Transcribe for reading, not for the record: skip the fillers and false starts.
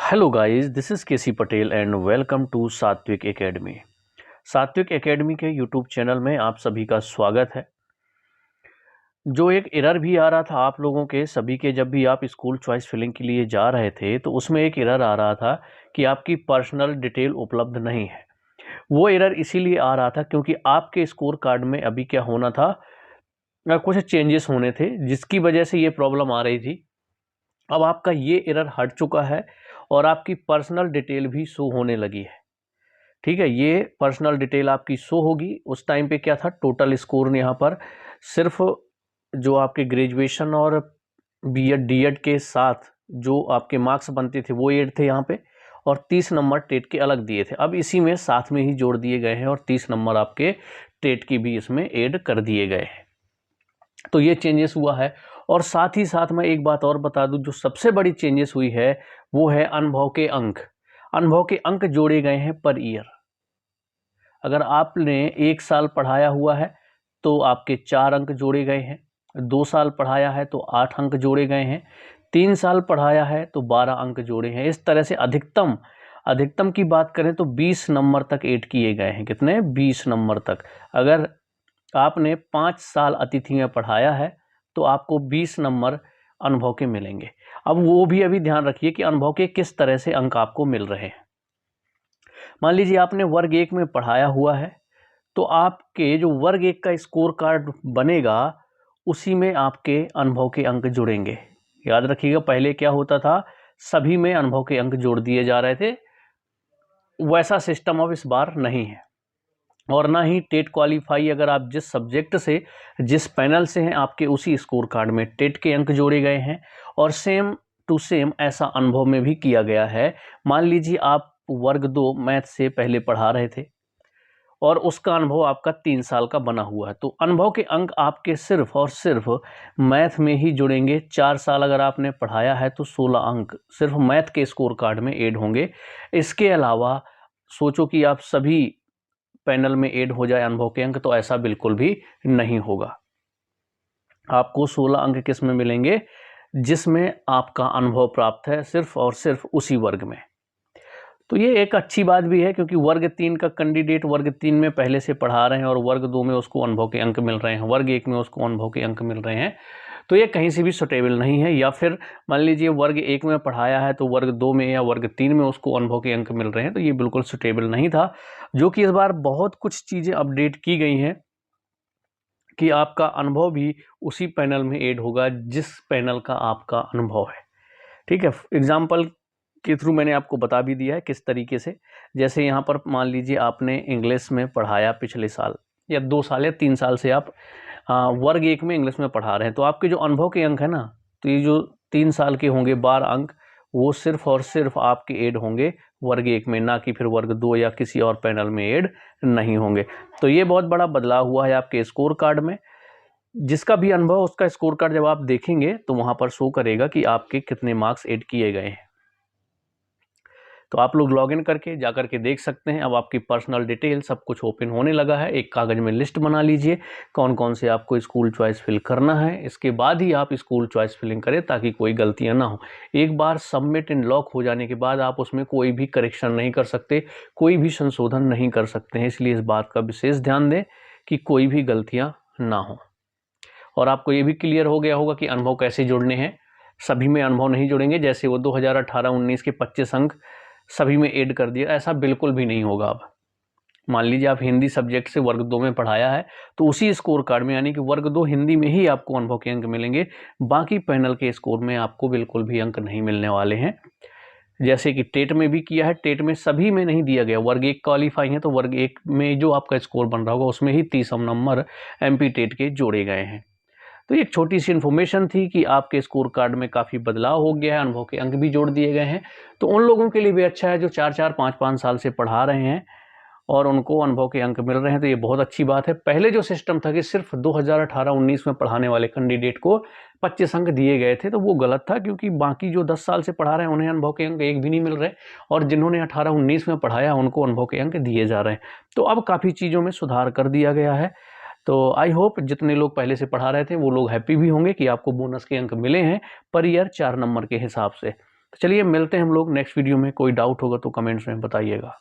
Hello guys, this is KC Patel and welcome to Satvik academy. Satvik academy के YouTube channel में आप सभी का स्वागत है। जो एक एरर भी आ रहा था आप लोगों के सभी के, जब भी आप स्कूल चॉइस फिलिंग के लिए जा रहे थे तो उसमें एक एरर आ रहा था कि आपकी पर्सनल डिटेल उपलब्ध नहीं है। वो एरर इसीलिए आ रहा था क्योंकि आपके स्कोर कार्ड में अभी क्या होना था, कुछ चेंजेस होने थे जिसकी वजह से ये प्रॉब्लम आ रही थी। अब आपका ये एरर हट चुका है और आपकी पर्सनल डिटेल भी शो होने लगी है। ठीक है, ये पर्सनल डिटेल आपकी शो होगी। उस टाइम पे क्या था, टोटल स्कोर यहाँ पर सिर्फ जो आपके ग्रेजुएशन और बीएड डीएड के साथ जो आपके मार्क्स बनते थे वो ऐड थे यहाँ पे, और 30 नंबर टेट के अलग दिए थे। अब इसी में साथ में ही जोड़ दिए गए हैं और 30 नंबर आपके टेट की भी इसमें ऐड कर दिए गए हैं। तो ये चेंजेस हुआ है। और साथ ही साथ मैं एक बात और बता दूं, जो सबसे बड़ी चेंजेस हुई है वो है अनुभव के अंक। अनुभव के अंक जोड़े गए हैं पर ईयर। अगर आपने 1 साल पढ़ाया हुआ है तो आपके 4 अंक जोड़े गए हैं, 2 साल पढ़ाया है तो 8 अंक जोड़े गए हैं, 3 साल पढ़ाया है तो 12 अंक जोड़े हैं। इस तरह से अधिकतम अधिकतम की बात करें तो 20 नंबर तक ऐड किए गए हैं। कितने? 20 नंबर तक। अगर आपने 5 साल अतिथि में पढ़ाया है तो आपको 20 नंबर अनुभव के मिलेंगे। अब वो भी अभी ध्यान रखिए कि अनुभव के किस तरह से अंक आपको मिल रहे हैं। मान लीजिए आपने वर्ग 1 में पढ़ाया हुआ है तो आपके जो वर्ग 1 का स्कोर कार्ड बनेगा उसी में आपके अनुभव के अंक जुड़ेंगे। याद रखिएगा, पहले क्या होता था, सभी में अनुभव के अंक जोड़ दिए जा रहे थे। वैसा सिस्टम अब इस बार नहीं है। और ना ही टेट क्वालिफाई, अगर आप जिस सब्जेक्ट से जिस पैनल से हैं आपके उसी स्कोर कार्ड में टेट के अंक जोड़े गए हैं। और सेम टू सेम ऐसा अनुभव में भी किया गया है। मान लीजिए आप वर्ग 2 मैथ से पहले पढ़ा रहे थे और उसका अनुभव आपका 3 साल का बना हुआ है, तो अनुभव के अंक आपके सिर्फ और सिर्फ मैथ में ही जुड़ेंगे। 4 साल अगर आपने पढ़ाया है तो 16 अंक सिर्फ मैथ के स्कोर कार्ड में ऐड होंगे। इसके अलावा सोचो कि आप सभी पैनल में ऐड हो जाए अनुभव के अंक, तो ऐसा बिल्कुल भी नहीं होगा। आपको 16 अंक किस में मिलेंगे? जिसमें आपका अनुभव प्राप्त है सिर्फ और सिर्फ उसी वर्ग में। तो ये एक अच्छी बात भी है क्योंकि वर्ग 3 का कैंडिडेट वर्ग 3 में पहले से पढ़ा रहे हैं और वर्ग 2 में उसको अनुभव के अंक मिल रहे हैं, वर्ग 1 में उसको अनुभव के अंक मिल रहे हैं, तो ये कहीं से भी सुटेबल नहीं है। या फिर मान लीजिए वर्ग 1 में पढ़ाया है तो वर्ग 2 में या वर्ग 3 में उसको अनुभव के अंक मिल रहे हैं, तो ये बिल्कुल सुटेबल नहीं था। जो कि इस बार बहुत कुछ चीज़ें अपडेट की गई हैं कि आपका अनुभव भी उसी पैनल में ऐड होगा जिस पैनल का आपका अनुभव है। ठीक है, एग्जाम्पल के थ्रू मैंने आपको बता भी दिया है किस तरीके से। जैसे यहाँ पर मान लीजिए आपने इंग्लिश में पढ़ाया पिछले साल या 2 साल या 3 साल से आप वर्ग 1 में इंग्लिश में पढ़ा रहे हैं, तो आपके जो अनुभव के अंक है ना, तो ये जो 3 साल के होंगे 12 अंक, वो सिर्फ और सिर्फ आपके ऐड होंगे वर्ग 1 में, ना कि फिर वर्ग 2 या किसी और पैनल में ऐड नहीं होंगे। तो ये बहुत बड़ा बदलाव हुआ है आपके स्कोर कार्ड में। जिसका भी अनुभव उसका स्कोर कार्ड जब आप देखेंगे तो वहाँ पर शो करेगा कि आपके कितने मार्क्स ऐड किए गए हैं। तो आप लोग लॉगिन करके जा करके देख सकते हैं। अब आपकी पर्सनल डिटेल सब कुछ ओपन होने लगा है। एक कागज़ में लिस्ट बना लीजिए कौन कौन से आपको स्कूल चॉइस फिल करना है। इसके बाद ही आप स्कूल चॉइस फिलिंग करें ताकि कोई गलतियां ना हो। एक बार सबमिट एंड लॉक हो जाने के बाद आप उसमें कोई भी करेक्शन नहीं कर सकते, कोई भी संशोधन नहीं कर सकते हैं। इसलिए इस बात का विशेष ध्यान दें कि कोई भी गलतियाँ ना हो। और आपको ये भी क्लियर हो गया होगा कि अनुभव कैसे जोड़ने हैं। सभी में अनुभव नहीं जोड़ेंगे, जैसे वो 2018-19 के 25 अंक सभी में ऐड कर दिया, ऐसा बिल्कुल भी नहीं होगा। अब मान लीजिए आप हिंदी सब्जेक्ट से वर्ग 2 में पढ़ाया है तो उसी स्कोर कार्ड में, यानी कि वर्ग 2 हिंदी में ही आपको अनुभव के अंक मिलेंगे। बाकी पैनल के स्कोर में आपको बिल्कुल भी अंक नहीं मिलने वाले हैं। जैसे कि टेट में भी किया है, टेट में सभी में नहीं दिया गया। वर्ग 1 क्वालिफाई है तो वर्ग 1 में जो आपका स्कोर बन रहा होगा उसमें ही 30 नंबर MP टेट के जोड़े गए हैं। तो एक छोटी सी इन्फॉर्मेशन थी कि आपके स्कोर कार्ड में काफ़ी बदलाव हो गया है, अनुभव के अंक भी जोड़ दिए गए हैं। तो उन लोगों के लिए भी अच्छा है जो 4-4, 5-5 साल से पढ़ा रहे हैं और उनको अनुभव के अंक मिल रहे हैं, तो ये बहुत अच्छी बात है। पहले जो सिस्टम था कि सिर्फ 2018-19 में पढ़ाने वाले कैंडिडेट को 25 अंक दिए गए थे, तो वो गलत था क्योंकि बाकी जो 10 साल से पढ़ा रहे हैं उन्हें अनुभव के अंक एक भी नहीं मिल रहे, और जिन्होंने 18-19 में पढ़ाया उनको अनुभव के अंक दिए जा रहे हैं। तो अब काफ़ी चीज़ों में सुधार कर दिया गया है। तो आई होप जितने लोग पहले से पढ़ा रहे थे वो लोग हैप्पी भी होंगे कि आपको बोनस के अंक मिले हैं पर ईयर 4 नंबर के हिसाब से। तो चलिए मिलते हैं हम लोग नेक्स्ट वीडियो में। कोई डाउट होगा तो कमेंट्स में बताइएगा।